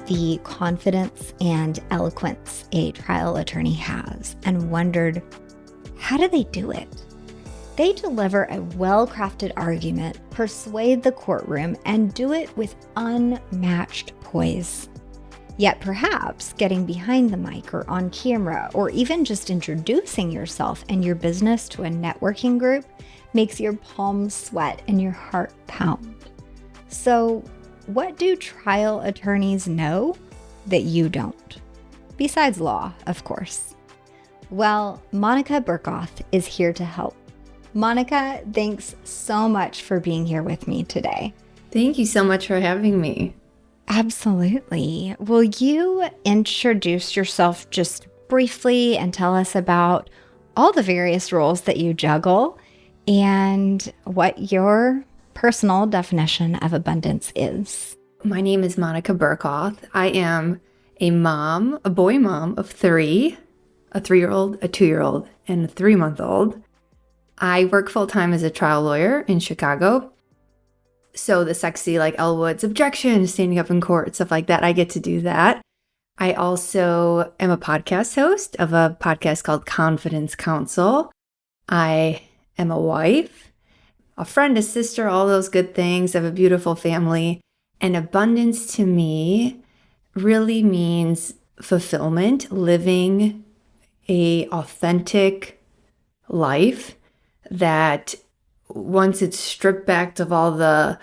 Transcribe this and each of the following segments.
the confidence and eloquence a trial attorney has and wondered, how do they do it? They deliver a well-crafted argument, persuade the courtroom, and do it with unmatched poise. Yet perhaps getting behind the mic or on camera, or even just introducing yourself and your business to a networking group makes your palms sweat and your heart pound. So, what do trial attorneys know that you don't? Besides law, of course. Well, Monica Burkoth is here to help. Monica, thanks so much for being here with me today. Thank you so much for having me. Absolutely. Will you introduce yourself just briefly and tell us about all the various roles that you juggle and what your personal definition of abundance is? My name is Monica Burkoth. I am a mom, a boy mom of 3, a 3-year-old, a 2-year-old, and a 3-month-old. I work full-time as a trial lawyer in Chicago. So the sexy like Elwood's objection, standing up in court, stuff like that, I get to do that. I also am a podcast host of a podcast called Counsel. I am a wife, a friend, a sister, all those good things. I have a beautiful family. And abundance to me really means fulfillment, living a authentic life that once it's stripped back of all the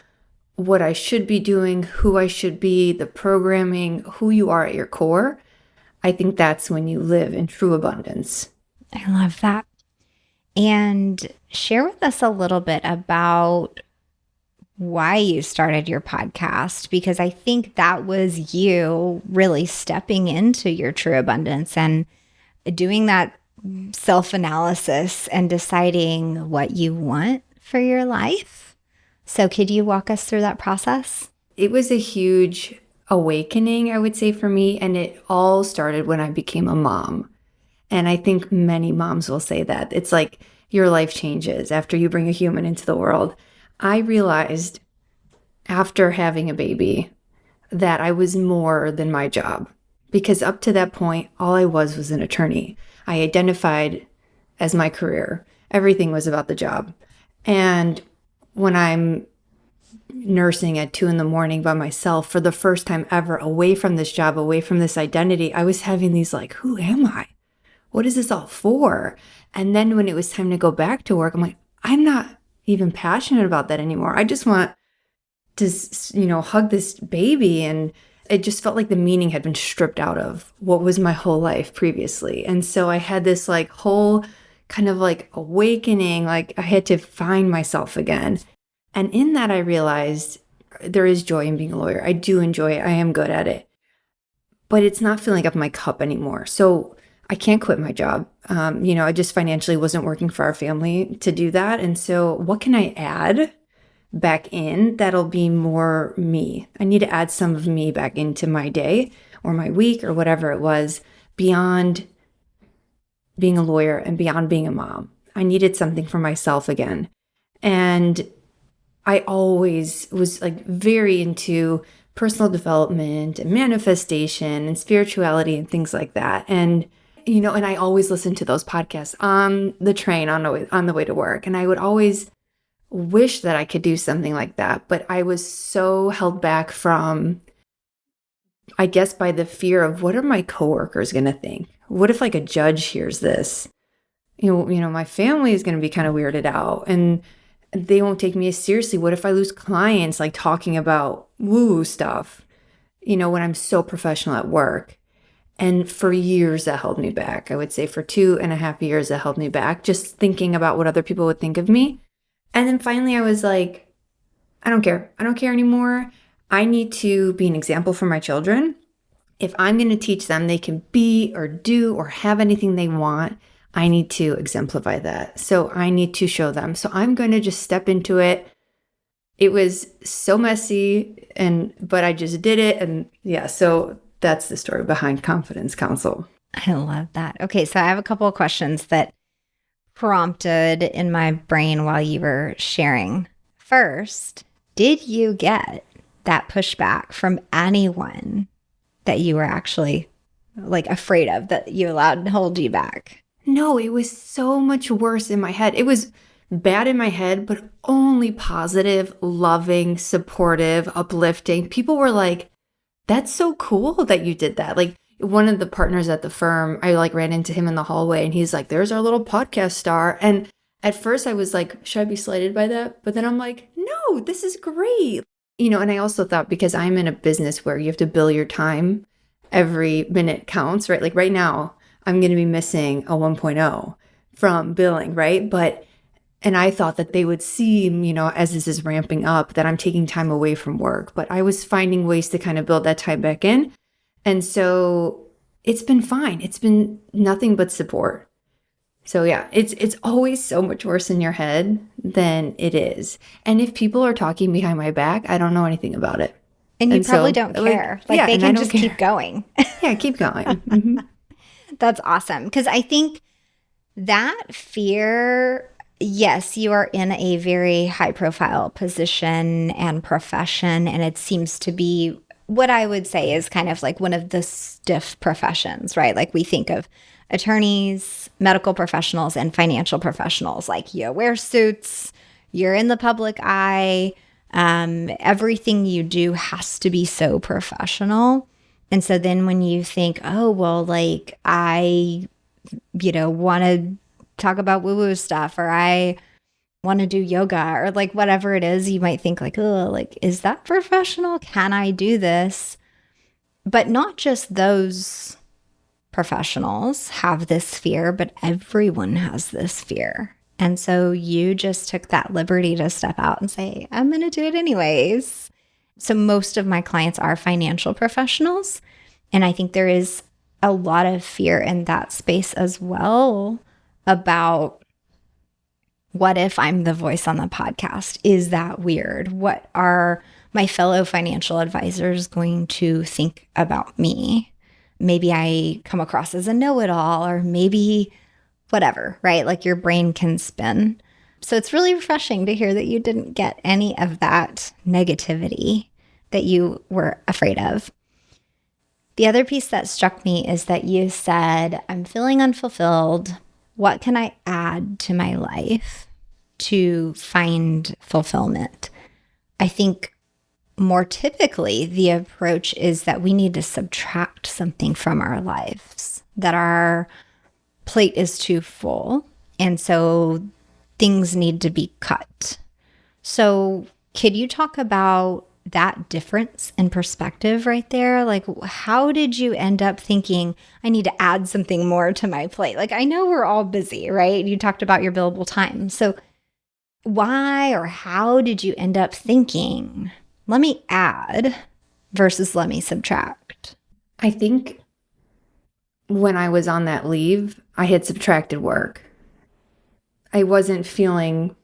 what I should be doing, who I should be, the programming, who you are at your core, I think that's when you live in true abundance. I love that. And share with us a little bit about why you started your podcast, because I think that was you really stepping into your true abundance and doing that self-analysis and deciding what you want for your life. So could you walk us through that process? It was a huge awakening, I would say, for me. And it all started when I became a mom. And I think many moms will say that. It's like your life changes after you bring a human into the world. I realized after having a baby that I was more than my job. Because up to that point, all I was an attorney. I identified as my career. Everything was about the job. And when I'm nursing at 2 a.m. by myself for the first time ever, away from this job, away from this identity, I was having these like, who am I? What is this all for? And then when it was time to go back to work, I'm like, I'm not even passionate about that anymore. I just want to, hug this baby. And it just felt like the meaning had been stripped out of what was my whole life previously. And so I had this like whole kind of like awakening, like I had to find myself again. And in that, I realized there is joy in being a lawyer. I do enjoy it. I am good at it. But it's not filling up my cup anymore. So I can't quit my job. I just financially wasn't working for our family to do that. And so what can I add back in that'll be more me? I need to add some of me back into my day or my week or whatever it was beyond being a lawyer and beyond being a mom. I needed something for myself again. And I always was like very into personal development and manifestation and spirituality and things like that. And and I always listened to those podcasts on the train on the way to work. And I would always wish that I could do something like that. But I was so held back from, I guess, by the fear of what are my coworkers going to think? What if like a judge hears this? My family is going to be kind of weirded out and they won't take me as seriously. What if I lose clients like talking about woo stuff, when I'm so professional at work? And for years that held me back. I would say for 2.5 years that held me back, just thinking about what other people would think of me. And then finally I was like, I don't care. I don't care anymore. I need to be an example for my children. If I'm going to teach them they can be or do or have anything they want, I need to exemplify that. So I need to show them. So I'm going to just step into it. It was so messy, but I just did it. And yeah, so that's the story behind Confidence Counsel. I love that. Okay, so I have a couple of questions that prompted in my brain while you were sharing. First, did you get that pushback from anyone that you were actually like afraid of that you allowed to hold you back? No, it was so much worse in my head. It was bad in my head, but only positive, loving, supportive, uplifting. People were like, that's so cool that you did that. Like one of the partners at the firm, I like ran into him in the hallway and he's like, there's our little podcast star. And at first I was like, should I be slighted by that? But then I'm like, no, this is great. And I also thought because I'm in a business where you have to bill your time, every minute counts, right? Like right now, I'm going to be missing a 1.0 from billing, right? And I thought that they would see, as this is ramping up, that I'm taking time away from work. But I was finding ways to kind of build that time back in. And so it's been fine. It's been nothing but support. So yeah, it's always so much worse in your head than it is. And if people are talking behind my back, I don't know anything about it. And you probably don't care. Like they can just keep going. Yeah, keep going. Mm-hmm. That's awesome. Because I think that fear, yes, you are in a very high profile position and profession. And it seems to be what I would say is kind of like one of the stiff professions, right? Like we think of attorneys, medical professionals, and financial professionals. Like you wear suits, you're in the public eye. Everything you do has to be so professional. And so then when you think, oh, well, like I, want to talk about woo-woo stuff, or I want to do yoga, or like whatever it is, you might think like, oh, like, is that professional? Can I do this? But not just those professionals have this fear, but everyone has this fear. And so you just took that liberty to step out and say, I'm going to do it anyways. So most of my clients are financial professionals. And I think there is a lot of fear in that space as well about what if I'm the voice on the podcast? Is that weird? What are my fellow financial advisors going to think about me? Maybe I come across as a know-it-all, or maybe whatever, right? Like your brain can spin. So it's really refreshing to hear that you didn't get any of that negativity that you were afraid of. The other piece that struck me is that you said, I'm feeling unfulfilled. What can I add to my life to find fulfillment? I think more typically, the approach is that we need to subtract something from our lives, that our plate is too full. And so things need to be cut. So could you talk about that difference in perspective right there? Like, how did you end up thinking, I need to add something more to my plate? Like, I know we're all busy, right? You talked about your billable time. So why or how did you end up thinking, let me add versus let me subtract? I think when I was on that leave, I had subtracted work. I wasn't feeling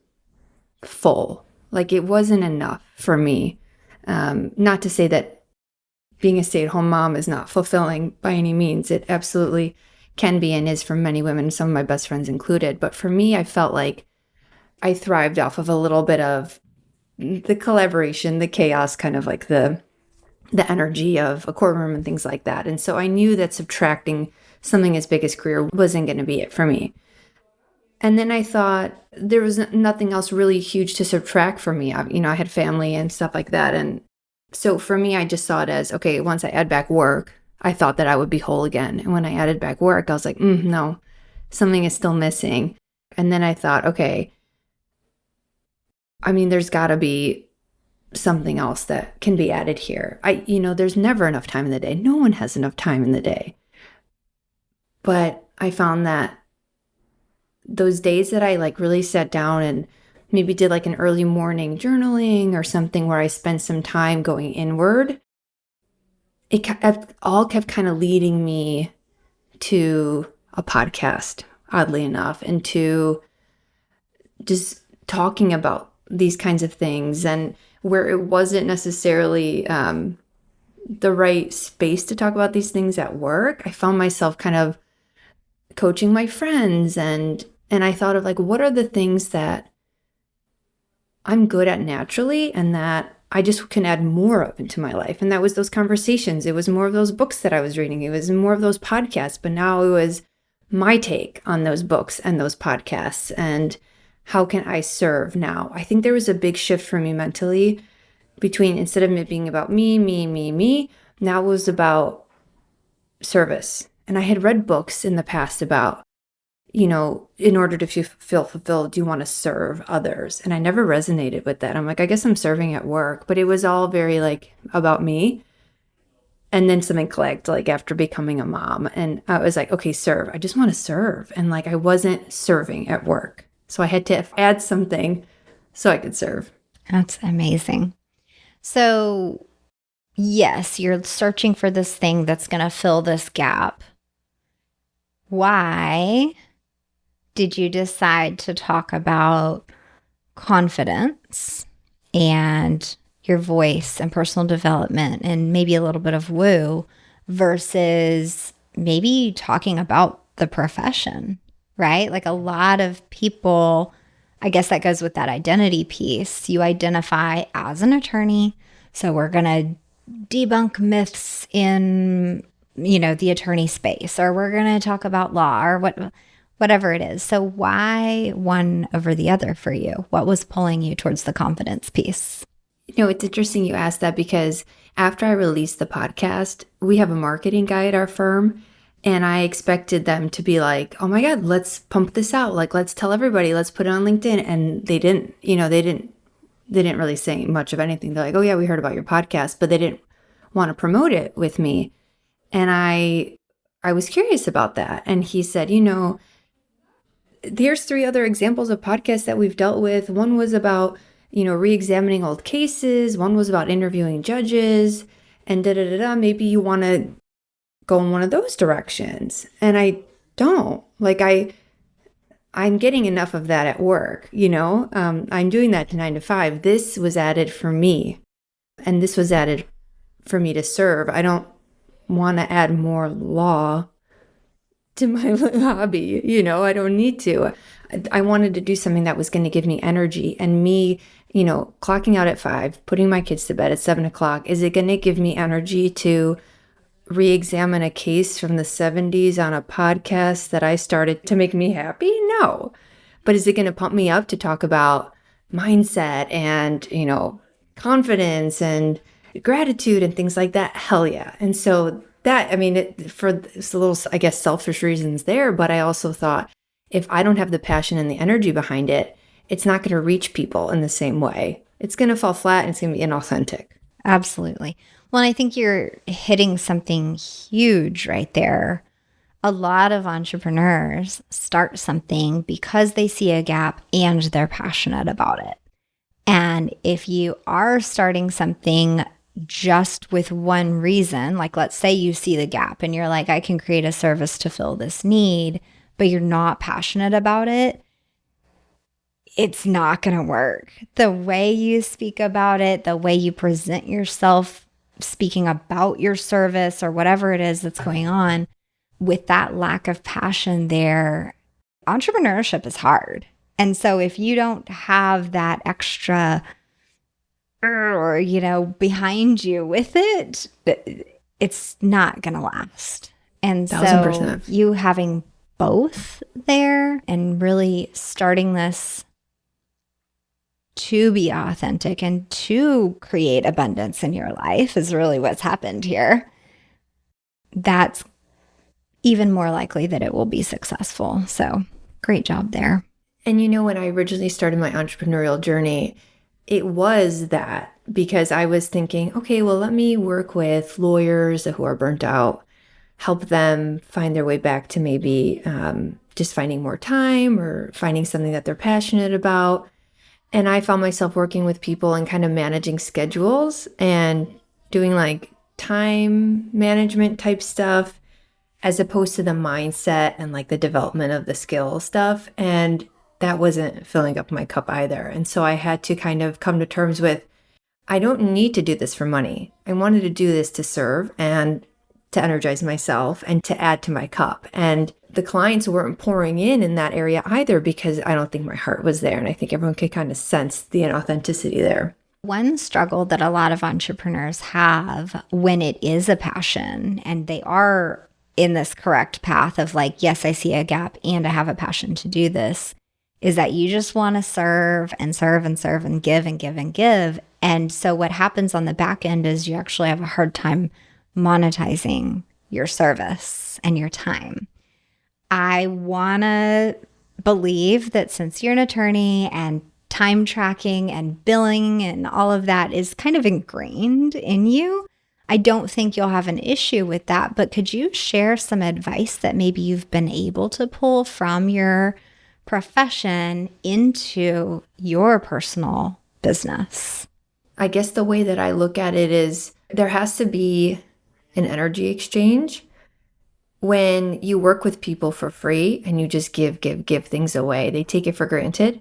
full. Like it wasn't enough for me. Not to say that being a stay-at-home mom is not fulfilling by any means. It absolutely can be and is for many women, some of my best friends included. But for me, I felt like I thrived off of a little bit of the collaboration, the chaos, kind of like the energy of a courtroom and things like that. And so I knew that subtracting something as big as career wasn't going to be it for me. And then I thought there was nothing else really huge to subtract for me. I had family and stuff like that. And so for me, I just saw it as, okay, once I add back work, I thought that I would be whole again. And when I added back work, I was like, no, something is still missing. And then I thought, okay, there's got to be something else that can be added here. There's never enough time in the day. No one has enough time in the day. But I found that those days that I really sat down and maybe did an early morning journaling or something where I spent some time going inward, it all kept kind of leading me to a podcast, oddly enough, and to just talking about these kinds of things, and where it wasn't necessarily the right space to talk about these things at work, I found myself kind of coaching my friends, and I thought of what are the things that I'm good at naturally and that I just can add more of into my life. And that was those conversations. It was more of those books that I was reading. It was more of those podcasts. But now it was my take on those books and those podcasts. And how can I serve now? I think there was a big shift for me mentally between, instead of it being about me, now it was about service. And I had read books in the past about, in order to feel fulfilled, you want to serve others. And I never resonated with that. I'm like, I guess I'm serving at work, but it was all very like about me. And then something clicked like after becoming a mom. And I was like, okay, serve. I just want to serve. And like, I wasn't serving at work. So I had to add something so I could serve. That's amazing. So yes, you're searching for this thing that's going to fill this gap. Why did you decide to talk about confidence and your voice and personal development and maybe a little bit of woo versus maybe talking about the profession, right? Like a lot of people, I guess that goes with that identity piece. You identify as an attorney, so we're going to debunk myths in, the attorney space, or we're going to talk about law or whatever it is. So why one over the other for you? What was pulling you towards the confidence piece? It's interesting you asked that because after I released the podcast, we have a marketing guy at our firm, and I expected them to be like, oh my God, let's pump this out. Like, let's tell everybody, let's put it on LinkedIn. And they didn't, they didn't really say much of anything. They're like, oh yeah, we heard about your podcast, but they didn't want to promote it with me. And I was curious about that. And he said, there's 3 other examples of podcasts that we've dealt with. One was about, re-examining old cases. One was about interviewing judges and maybe you want to go in one of those directions. And I don't. Like I'm getting enough of that at work, I'm doing that to 9 to 5. This was added for me. And this was added for me to serve. I don't want to add more law to my hobby. I don't need to. I wanted to do something that was going to give me energy, and me, clocking out at 5, putting my kids to bed at 7 o'clock. Is it going to give me energy to re-examine a case from the 70s on a podcast that I started to make me happy? No. But is it going to pump me up to talk about mindset and, confidence and gratitude and things like that? Hell yeah. And so that, for it's a little, I guess, selfish reasons there, but I also thought if I don't have the passion and the energy behind it, it's not going to reach people in the same way. It's going to fall flat and it's going to be inauthentic. Absolutely. Well, I think you're hitting something huge right there. A lot of entrepreneurs start something because they see a gap and they're passionate about it. And if you are starting something just with one reason, like let's say you see the gap and you're like, I can create a service to fill this need, but you're not passionate about it, it's not going to work. The way you speak about it, the way you present yourself, speaking about your service or whatever it is that's going on, with that lack of passion there, entrepreneurship is hard. And so if you don't have that extra behind you with it, it's not going to last. And 1000%. So you having both there and really starting this to be authentic and to create abundance in your life is really what's happened here. That's even more likely that it will be successful. So great job there. And when I originally started my entrepreneurial journey, it was that because I was thinking, okay, well, let me work with lawyers who are burnt out, help them find their way back to maybe just finding more time or finding something that they're passionate about. And I found myself working with people and kind of managing schedules and doing like time management type stuff as opposed to the mindset and like the development of the skill stuff. And that wasn't filling up my cup either. And so I had to kind of come to terms with, I don't need to do this for money. I wanted to do this to serve and to energize myself and to add to my cup. And the clients weren't pouring in that area either because I don't think my heart was there. And I think everyone could kind of sense the inauthenticity there. One struggle that a lot of entrepreneurs have when it is a passion and they are in this correct path of like, yes, I see a gap and I have a passion to do this, is that you just want to serve and serve and serve and give and give and give. And so what happens on the back end is you actually have a hard time monetizing your service and your time. I want to believe that since you're an attorney and time tracking and billing and all of that is kind of ingrained in you, I don't think you'll have an issue with that. But could you share some advice that maybe you've been able to pull from your profession into your personal business? I guess the way that I look at it is there has to be an energy exchange. When you work with people for free and you just give things away, they take it for granted.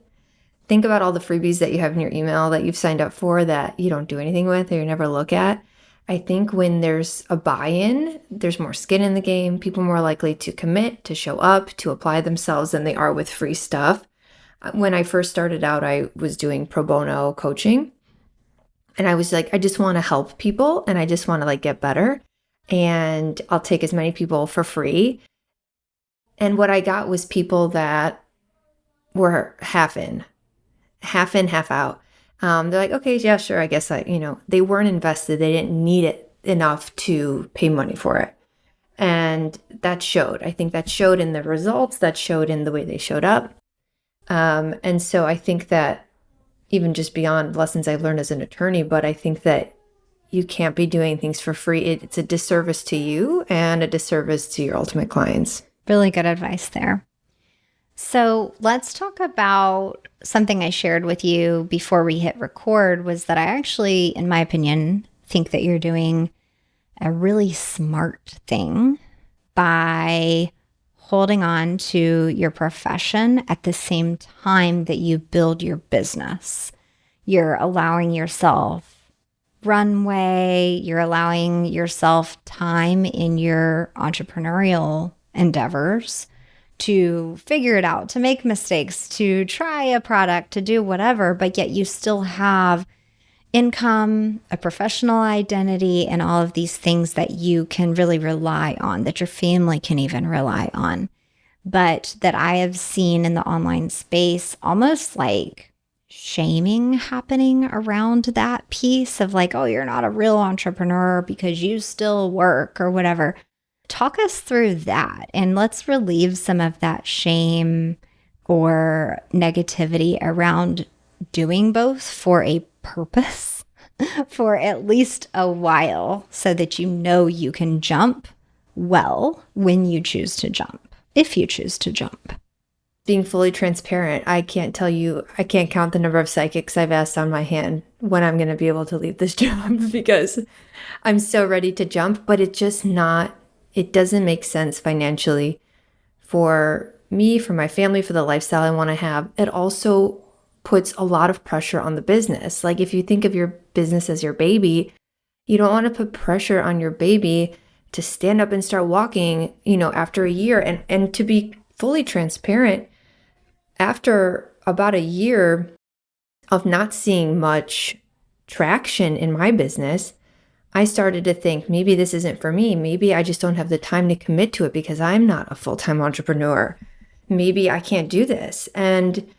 Think about all the freebies that you have in your email that you've signed up for that you don't do anything with or you never look at. I think when there's a buy-in, there's more skin in the game, people are more likely to commit, to show up, to apply themselves than they are with free stuff. When I first started out, I was doing pro bono coaching. And I was like, I just want to help people and I just want to like get better. And I'll take as many people for free. And what I got was people that were half in, half out. They're like, okay, yeah, sure. I guess they weren't invested. They didn't need it enough to pay money for it. And that showed. I think that showed in the results, that showed in the way they showed up. And so I think that even just beyond lessons I've learned as an attorney, but I think that you can't be doing things for free. It's a disservice to you and a disservice to your ultimate clients. Really good advice there. So let's talk about something I shared with you before we hit record was that I actually, in my opinion, think that you're doing a really smart thing by holding on to your profession at the same time that you build your business. You're allowing yourself runway, you're allowing yourself time in your entrepreneurial endeavors to figure it out, to make mistakes, to try a product, to do whatever, but yet you still have income, a professional identity, and all of these things that you can really rely on, that your family can even rely on. But that I have seen in the online space almost like shaming happening around that piece of like, oh, you're not a real entrepreneur because you still work or whatever. Talk us through that and let's relieve some of that shame or negativity around doing both for a purpose for at least a while so that you know you can jump well when you choose to jump, if you choose to jump. Being fully transparent, I can't count the number of psychics I've asked on my hand when I'm going to be able to leave this job because I'm so ready to jump, but it doesn't make sense financially for me, for my family, for the lifestyle I want to have. It also puts a lot of pressure on the business. Like if you think of your business as your baby, you don't want to put pressure on your baby to stand up and start walking, after a year. And to be fully transparent, after about a year of not seeing much traction in my business, I started to think maybe this isn't for me. Maybe I just don't have the time to commit to it because I'm not a full-time entrepreneur. Maybe I can't do this. And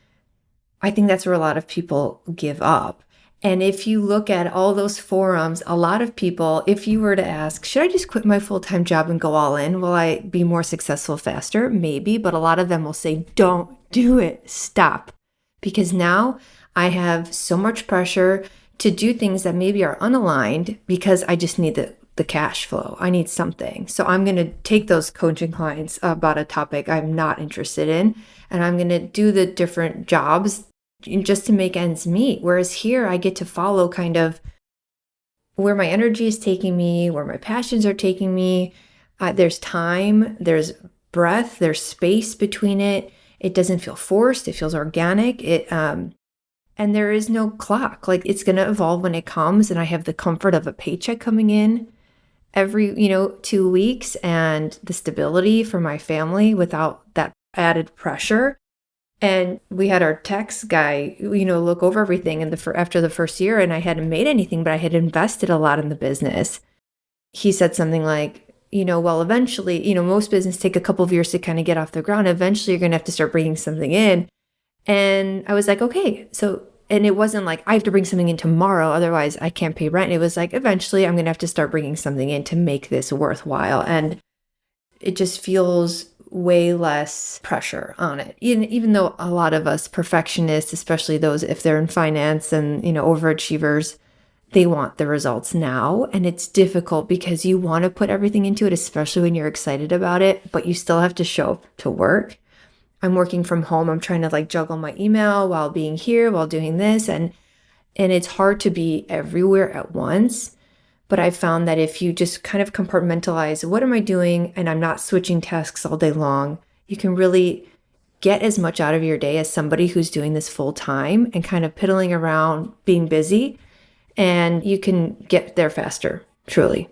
I think that's where a lot of people give up. And if you look at all those forums, a lot of people, if you were to ask, should I just quit my full-time job and go all in? Will I be more successful faster? Maybe, but a lot of them will say, don't do it. Stop. Because now I have so much pressure to do things that maybe are unaligned because I just need the cash flow. I need something. So I'm going to take those coaching clients about a topic I'm not interested in, and I'm going to do the different jobs just to make ends meet. Whereas here I get to follow kind of where my energy is taking me, where my passions are taking me. There's time, there's breath, there's space between it. It doesn't feel forced. It feels organic. And there is no clock. Like it's going to evolve when it comes. And I have the comfort of a paycheck coming in every, 2 weeks and the stability for my family without that added pressure. And we had our tax guy, look over everything after the first year, and I hadn't made anything, but I had invested a lot in the business. He said something like, well, eventually, most business take a couple of years to kind of get off the ground. Eventually, you're going to have to start bringing something in. And I was like, okay. So, and it wasn't like I have to bring something in tomorrow, otherwise I can't pay rent. It was like, eventually I'm going to have to start bringing something in to make this worthwhile. And it just feels way less pressure on it. Even though a lot of us perfectionists, especially those if they're in finance and, overachievers, they want the results now. And it's difficult because you want to put everything into it, especially when you're excited about it, but you still have to show up to work. I'm working from home. I'm trying to juggle my email while being here, while doing this. And it's hard to be everywhere at once. But I found that if you just kind of compartmentalize, what am I doing? And I'm not switching tasks all day long. You can really get as much out of your day as somebody who's doing this full time and kind of piddling around, being busy, and you can get there faster, truly.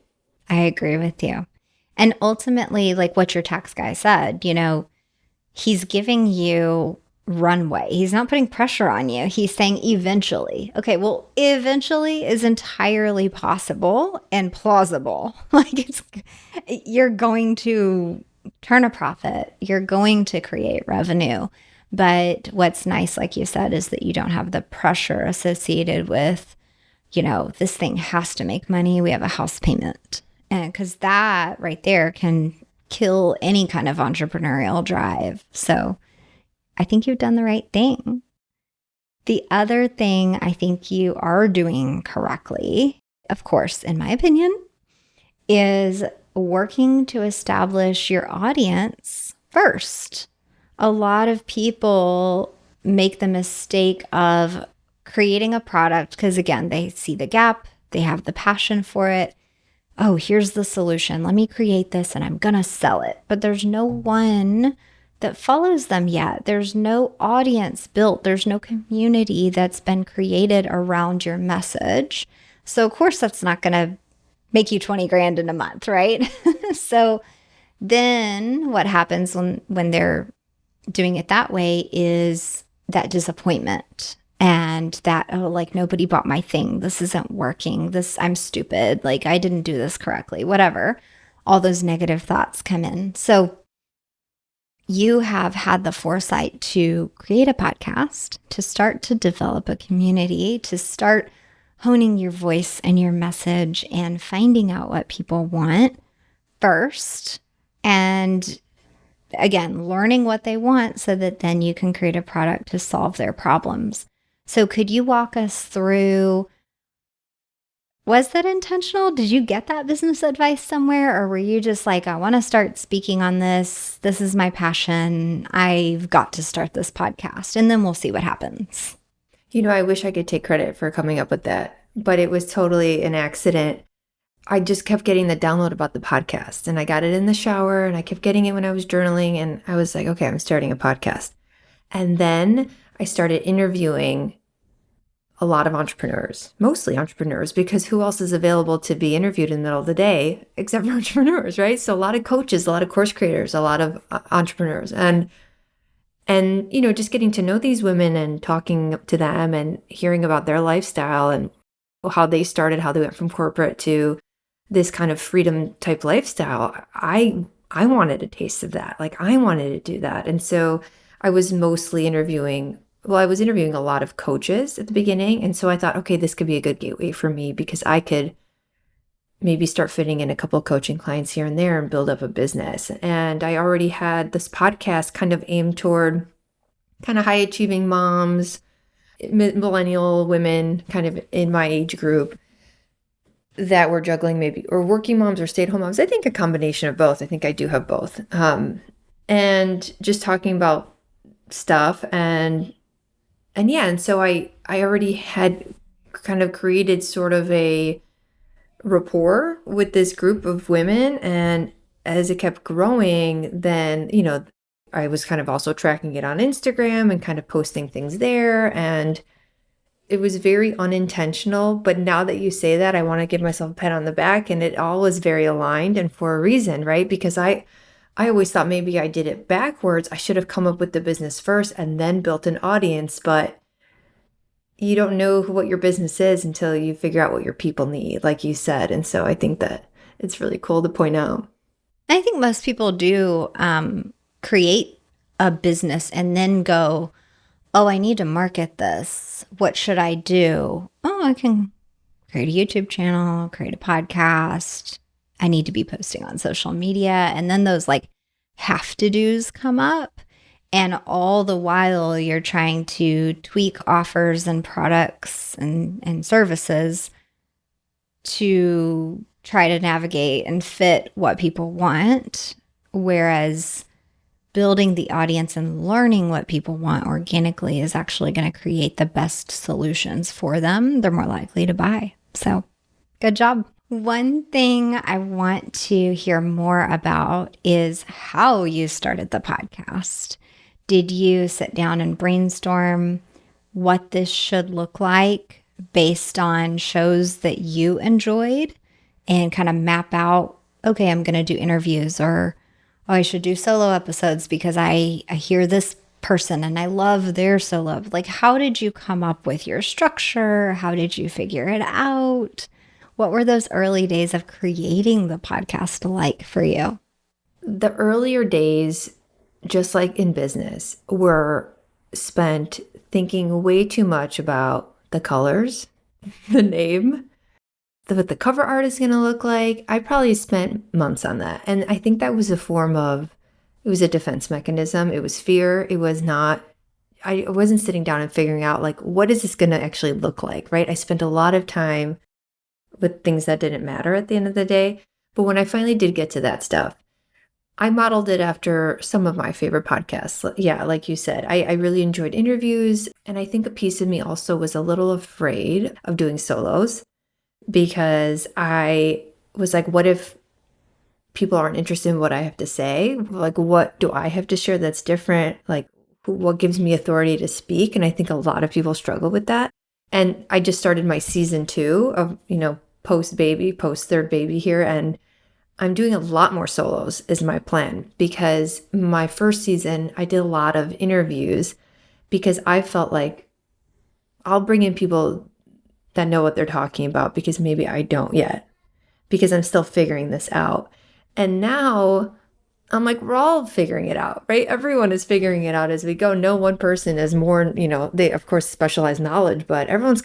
I agree with you. And ultimately, like what your tax guy said, he's giving you runway. He's not putting pressure on you. He's saying eventually. Okay, well, eventually is entirely possible and plausible. You're going to turn a profit. You're going to create revenue. But what's nice, like you said, is that you don't have the pressure associated with, this thing has to make money. We have a house payment. And because that right there can kill any kind of entrepreneurial drive. So I think you've done the right thing. The other thing I think you are doing correctly, of course, in my opinion, is working to establish your audience first. A lot of people make the mistake of creating a product because, again, they see the gap, they have the passion for it. Oh, here's the solution. Let me create this and I'm going to sell it. But there's no one that follows them yet. There's no audience built. There's no community that's been created around your message. So of course that's not going to make you 20 grand in a month, right? So then what happens when they're doing it that way is that disappointment and that, nobody bought my thing. This isn't working. I'm stupid. I didn't do this correctly, whatever. All those negative thoughts come in. So you have had the foresight to create a podcast, to start to develop a community, to start honing your voice and your message and finding out what people want first. And again, learning what they want so that then you can create a product to solve their problems. So could you walk us through, was that intentional? Did you get that business advice somewhere? Or were you just like, I want to start speaking on this. This is my passion. I've got to start this podcast and then we'll see what happens. I wish I could take credit for coming up with that, but it was totally an accident. I just kept getting the download about the podcast and I got it in the shower and I kept getting it when I was journaling and I was like, okay, I'm starting a podcast. And then I started interviewing a lot of entrepreneurs, mostly entrepreneurs, because who else is available to be interviewed in the middle of the day except for entrepreneurs, right? So a lot of coaches, a lot of course creators, a lot of entrepreneurs. And just getting to know these women and talking to them and hearing about their lifestyle and how they started, how they went from corporate to this kind of freedom type lifestyle. I wanted a taste of that. I wanted to do that. And so I was mostly interviewing a lot of coaches at the beginning. And so I thought, okay, this could be a good gateway for me because I could maybe start fitting in a couple of coaching clients here and there and build up a business. And I already had this podcast kind of aimed toward kind of high achieving moms, millennial women kind of in my age group that were juggling maybe, or working moms or stay-at-home moms. I think a combination of both. I think I do have both. And just talking about stuff and so I already had kind of created sort of a rapport with this group of women. And as it kept growing, then, I was kind of also tracking it on Instagram and kind of posting things there. And it was very unintentional. But now that you say that, I want to give myself a pat on the back. And it all was very aligned and for a reason, right? Because I I always thought maybe I did it backwards. I should have come up with the business first and then built an audience, but you don't know what your business is until you figure out what your people need, like you said. And so I think that it's really cool to point out. I think most people do create a business and then go, oh, I need to market this. What should I do? Oh, I can create a YouTube channel, create a podcast. I need to be posting on social media. And then those like have to do's come up. And all the while you're trying to tweak offers and products and services to try to navigate and fit what people want. Whereas building the audience and learning what people want organically is actually going to create the best solutions for them. They're more likely to buy. So good job. One thing I want to hear more about is how you started the podcast. Did you sit down and brainstorm what this should look like based on shows that you enjoyed and kind of map out, okay, I'm going to do interviews, or oh, I should do solo episodes because I hear this person and I love their solo. Like, how did you come up with your structure? How did you figure it out? What were those early days of creating the podcast like for you? The earlier days, just like in business, were spent thinking way too much about the colors, the name, what the cover art is going to look like. I probably spent months on that. And I think that was it was a defense mechanism. It was fear. It was not, I wasn't sitting down and figuring out like, what is this going to actually look like, right? I spent a lot of time with things that didn't matter at the end of the day. But when I finally did get to that stuff, I modeled it after some of my favorite podcasts. Yeah, like you said, I really enjoyed interviews. And I think a piece of me also was a little afraid of doing solos because I was like, what if people aren't interested in what I have to say? Like, what do I have to share that's different? Like, what gives me authority to speak? And I think a lot of people struggle with that. And I just started my season 2 of, post third baby here. And I'm doing a lot more solos is my plan, because my first season, I did a lot of interviews because I felt like I'll bring in people that know what they're talking about because maybe I don't yet, because I'm still figuring this out. And now I'm like, we're all figuring it out, right? Everyone is figuring it out as we go. No one person is more, they of course specialize knowledge, but everyone's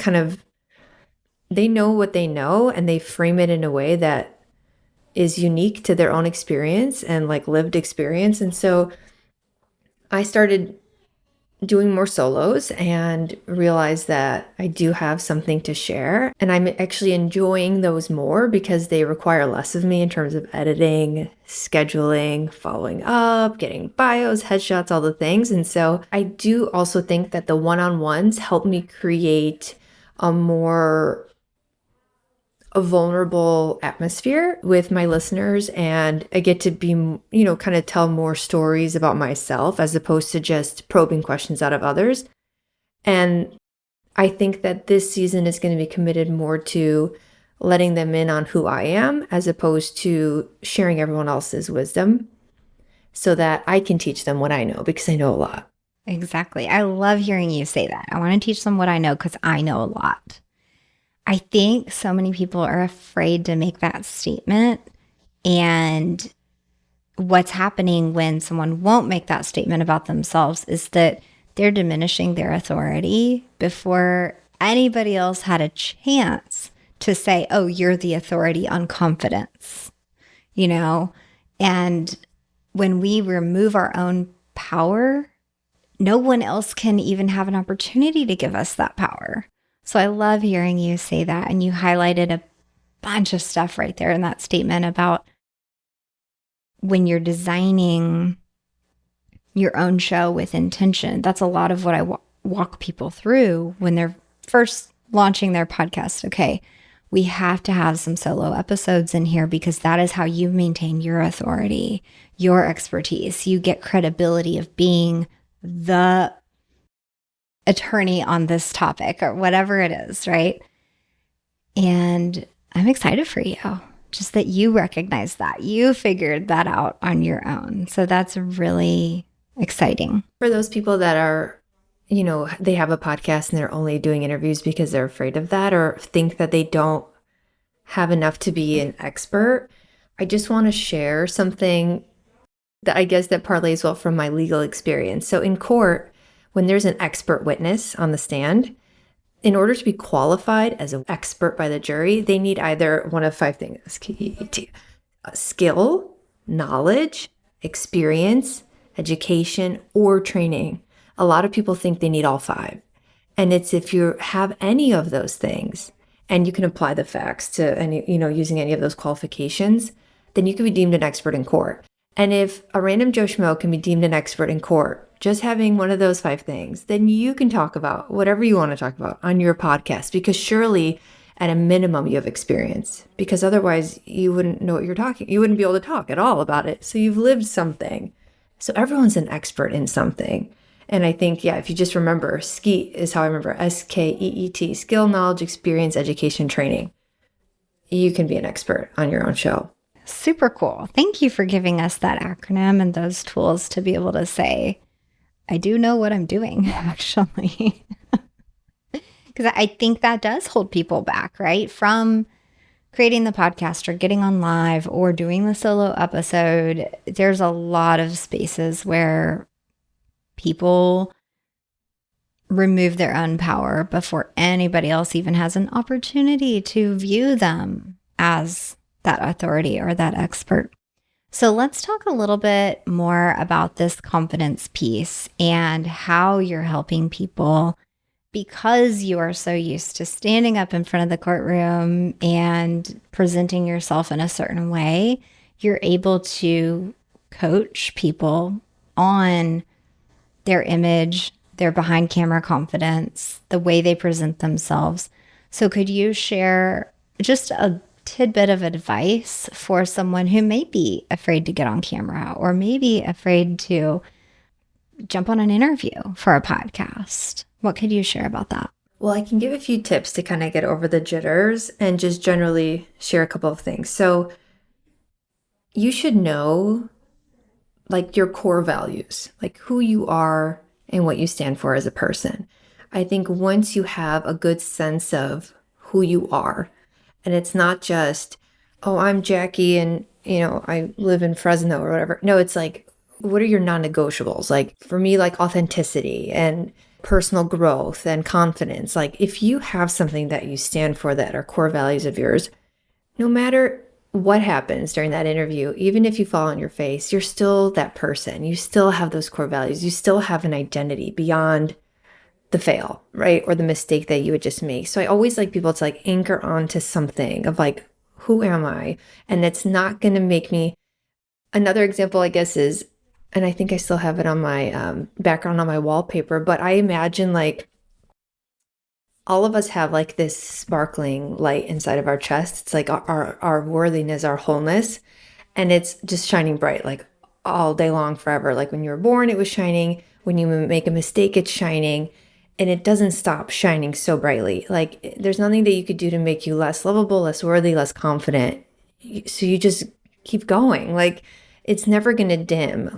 they know what they know and they frame it in a way that is unique to their own experience and like lived experience. And so I started doing more solos and realized that I do have something to share. And I'm actually enjoying those more because they require less of me in terms of editing, scheduling, following up, getting bios, headshots, all the things. And so I do also think that the one-on-ones help me create a vulnerable atmosphere with my listeners, and I get to be, kind of tell more stories about myself as opposed to just probing questions out of others. And I think that this season is going to be committed more to letting them in on who I am as opposed to sharing everyone else's wisdom so that I can teach them what I know, because I know a lot. Exactly. I love hearing you say that. I want to teach them what I know because I know a lot. I think so many people are afraid to make that statement. And what's happening when someone won't make that statement about themselves is that they're diminishing their authority before anybody else had a chance to say, oh, you're the authority on confidence, And when we remove our own power, no one else can even have an opportunity to give us that power. So I love hearing you say that. And you highlighted a bunch of stuff right there in that statement about when you're designing your own show with intention. That's a lot of what I walk people through when they're first launching their podcast. Okay, we have to have some solo episodes in here because that is how you maintain your authority, your expertise. You get credibility of being the attorney on this topic or whatever it is, right? And I'm excited for you just that you recognize that. You figured that out on your own. So that's really exciting. For those people that are, they have a podcast and they're only doing interviews because they're afraid of that or think that they don't have enough to be an expert, I just want to share something that I guess that parlays well from my legal experience. So in court, when there's an expert witness on the stand, in order to be qualified as an expert by the jury, they need either one of 5 things: skill, knowledge, experience, education, or training. A lot of people think they need all 5. And it's if you have any of those things and you can apply the facts to any, using any of those qualifications, then you can be deemed an expert in court. And if a random Joe Schmo can be deemed an expert in court, just having one of those 5 things, then you can talk about whatever you want to talk about on your podcast, because surely at a minimum you have experience, because otherwise you wouldn't know what you're talking. You wouldn't be able to talk at all about it. So you've lived something. So everyone's an expert in something. And I think, if you just remember, SKEET is how I remember, SKEET, skill, knowledge, experience, education, training. You can be an expert on your own show. Super cool. Thank you for giving us that acronym and those tools to be able to say, I do know what I'm doing, actually. Because I think that does hold people back, right? From creating the podcast or getting on live or doing the solo episode, there's a lot of spaces where people remove their own power before anybody else even has an opportunity to view them as that authority or that expert. So let's talk a little bit more about this confidence piece and how you're helping people, because you are so used to standing up in front of the courtroom and presenting yourself in a certain way. You're able to coach people on their image, their behind camera confidence, the way they present themselves. So could you share just a tidbit of advice for someone who may be afraid to get on camera or maybe afraid to jump on an interview for a podcast? What could you share about that? Well, I can give a few tips to kind of get over the jitters and just generally share a couple of things. So you should know your core values, like who you are and what you stand for as a person. I think once you have a good sense of who you are, and it's not just, oh, I'm Jackie and, I live in Fresno or whatever. No, it's what are your non-negotiables? For me, authenticity and personal growth and confidence. If you have something that you stand for that are core values of yours, no matter what happens during that interview, even if you fall on your face, you're still that person. You still have those core values. You still have an identity beyond the fail, right? Or the mistake that you would just make. So I always like people to anchor onto something of who am I? And it's not going to make me. Another example, I guess, is, and I think I still have it on my background on my wallpaper, but I imagine all of us have this sparkling light inside of our chest. It's our worthiness, our wholeness, and it's just shining bright all day long forever. When you were born, it was shining. When you make a mistake, it's shining, and it doesn't stop shining so brightly. There's nothing that you could do to make you less lovable, less worthy, less confident. So you just keep going. It's never going to dim.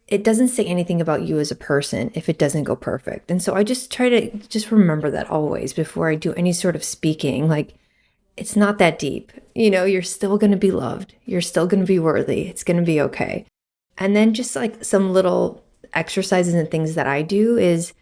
It doesn't say anything about you as a person if it doesn't go perfect. And so I just try to just remember that always before I do any sort of speaking. It's not that deep. You're still going to be loved. You're still going to be worthy. It's going to be okay. And then just some little exercises and things that I do is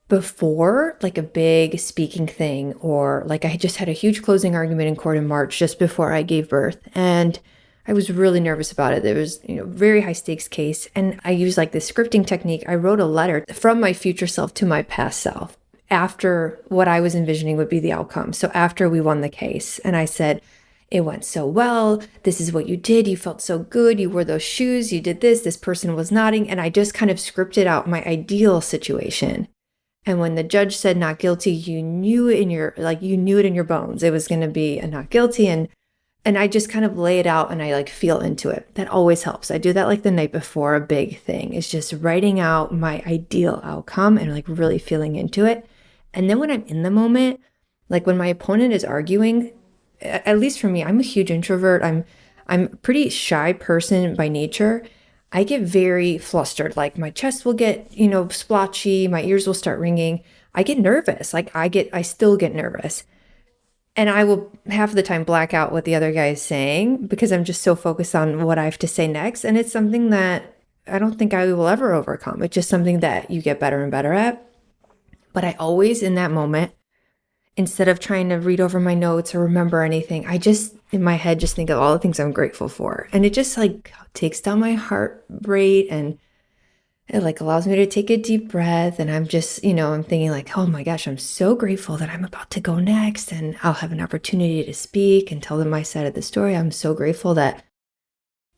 before a big speaking thing, or I just had a huge closing argument in court in March just before I gave birth. And I was really nervous about it. There was, very high stakes case. And I used this scripting technique. I wrote a letter from my future self to my past self after what I was envisioning would be the outcome. So after we won the case, and I said, it went so well. This is what you did. You felt so good. You wore those shoes. You did this. This person was nodding. And I just kind of scripted out my ideal situation. And when the judge said not guilty, you knew it in your bones. It was going to be a not guilty. And I just kind of lay it out and I feel into it. That always helps. I do that the night before a big thing, is just writing out my ideal outcome and really feeling into it. And then when I'm in the moment, when my opponent is arguing, at least for me, I'm a huge introvert. I'm a pretty shy person by nature. I get very flustered. Like my chest will get, splotchy, my ears will start ringing. I get nervous. I still get nervous. And I will half the time black out what the other guy is saying because I'm just so focused on what I have to say next. And it's something that I don't think I will ever overcome. It's just something that you get better and better at. But I always, in that moment, instead of trying to read over my notes or remember anything, I just, in my head, just think of all the things I'm grateful for. And it just takes down my heart rate, and it allows me to take a deep breath. And I'm just, I'm thinking oh my gosh, I'm so grateful that I'm about to go next and I'll have an opportunity to speak and tell them my side of the story. I'm so grateful that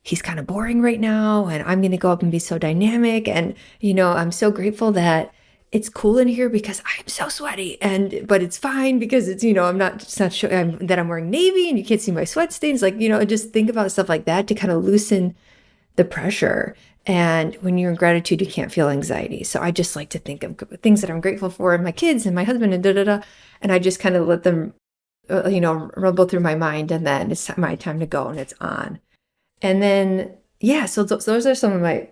he's kind of boring right now and I'm going to go up and be so dynamic. And, I'm so grateful that it's cool in here because I'm so sweaty, but it's fine because it's, it's not sure that I'm wearing navy and you can't see my sweat stains. Just think about stuff like that to kind of loosen the pressure. And when you're in gratitude, you can't feel anxiety. So I just like to think of things that I'm grateful for, and my kids and my husband and da-da-da. And I just kind of let them, rumble through my mind, and then it's my time to go and it's on. And then, so those are some of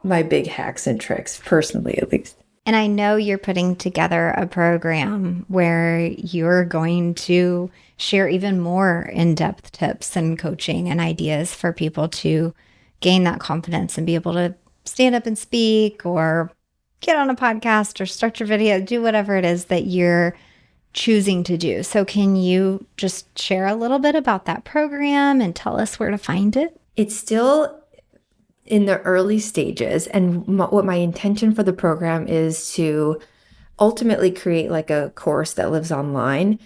my big hacks and tricks, personally, at least. And I know you're putting together a program where you're going to share even more in-depth tips and coaching and ideas for people to gain that confidence and be able to stand up and speak or get on a podcast or start your video, do whatever it is that you're choosing to do. So can you just share a little bit about that program and tell us where to find it? It's still in the early stages. And what my intention for the program is to ultimately create a course that lives online.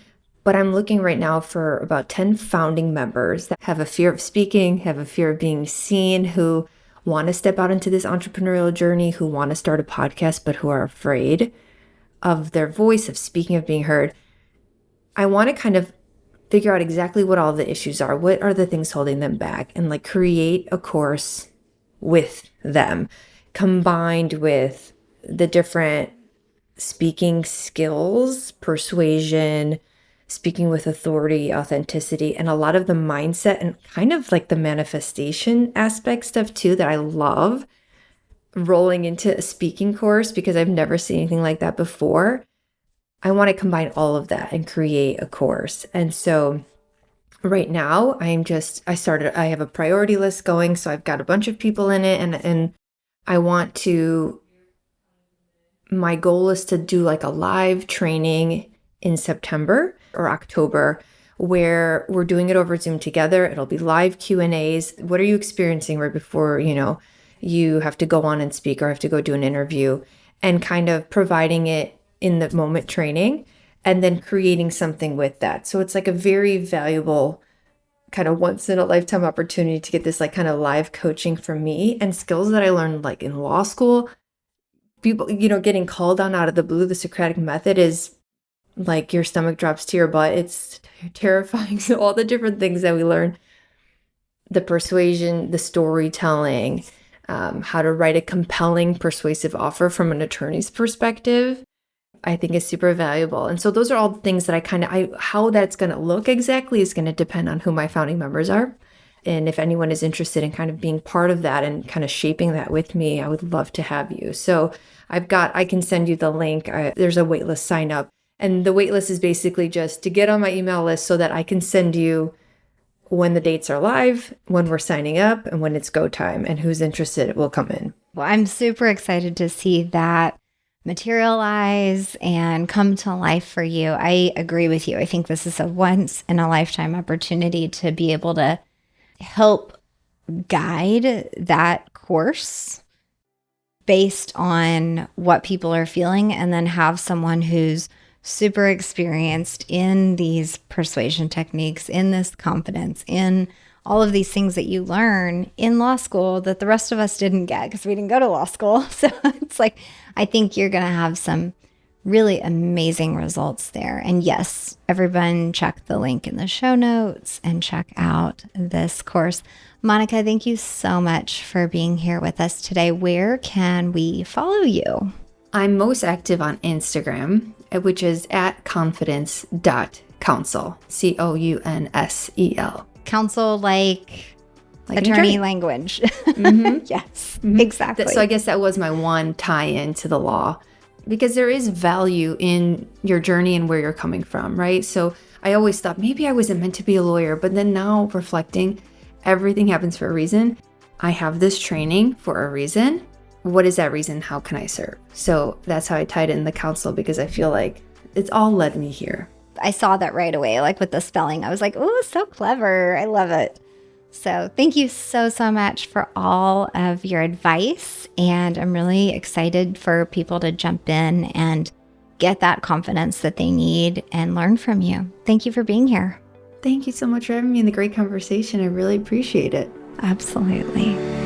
But I'm looking right now for about 10 founding members that have a fear of speaking, have a fear of being seen, who want to step out into this entrepreneurial journey, who want to start a podcast, but who are afraid of their voice, of speaking, of being heard. I want to kind of figure out exactly what all the issues are. What are the things holding them back? And create a course with them, combined with the different speaking skills, persuasion, speaking with authority, authenticity, and a lot of the mindset and kind of the manifestation aspect stuff too that I love rolling into a speaking course because I've never seen anything like that before. I want to combine all of that and create a course. And so right now I have a priority list going. So I've got a bunch of people in it, and my goal is to do a live training in September or October, where we're doing it over Zoom together. It'll be live Q&As. What are you experiencing right before, you have to go on and speak or have to go do an interview, and kind of providing it in the moment training and then creating something with that. So it's a very valuable kind of once in a lifetime opportunity to get this kind of live coaching from me and skills that I learned in law school. People, getting called on out of the blue, the Socratic method is your stomach drops to your butt. It's terrifying. So all the different things that we learn, the persuasion, the storytelling, how to write a compelling, persuasive offer from an attorney's perspective, I think is super valuable. And so those are all the things that how that's going to look exactly is going to depend on who my founding members are. And if anyone is interested in kind of being part of that and kind of shaping that with me, I would love to have you. So I can send you the link. There's a waitlist sign up. And the waitlist is basically just to get on my email list so that I can send you when the dates are live, when we're signing up, and when it's go time, and who's interested will come in. Well, I'm super excited to see that materialize and come to life for you. I agree with you. I think this is a once in a lifetime opportunity to be able to help guide that course based on what people are feeling, and then have someone who's super experienced in these persuasion techniques, in this confidence, in all of these things that you learn in law school that the rest of us didn't get because we didn't go to law school. So it's I think you're going to have some really amazing results there. And yes, everyone check the link in the show notes and check out this course. Monica, thank you so much for being here with us today. Where can we follow you? I'm most active on Instagram, which is @confidence.coach. Counsel, Counsel. Counsel like Like an attorney language. Yes, exactly. So I guess that was my one tie-in to the law, because there is value in your journey and where you're coming from, right? So I always thought maybe I wasn't meant to be a lawyer, but then now reflecting, everything happens for a reason. I have this training for a reason. What is that reason? How can I serve? So that's how I tied in the counsel, because I feel like it's all led me here. I saw that right away, like with the spelling. I was like, oh, so clever. I love it. So thank you so, so much for all of your advice. And I'm really excited for people to jump in and get that confidence that they need and learn from you. Thank you for being here. Thank you so much for having me in the great conversation. I really appreciate it. Absolutely.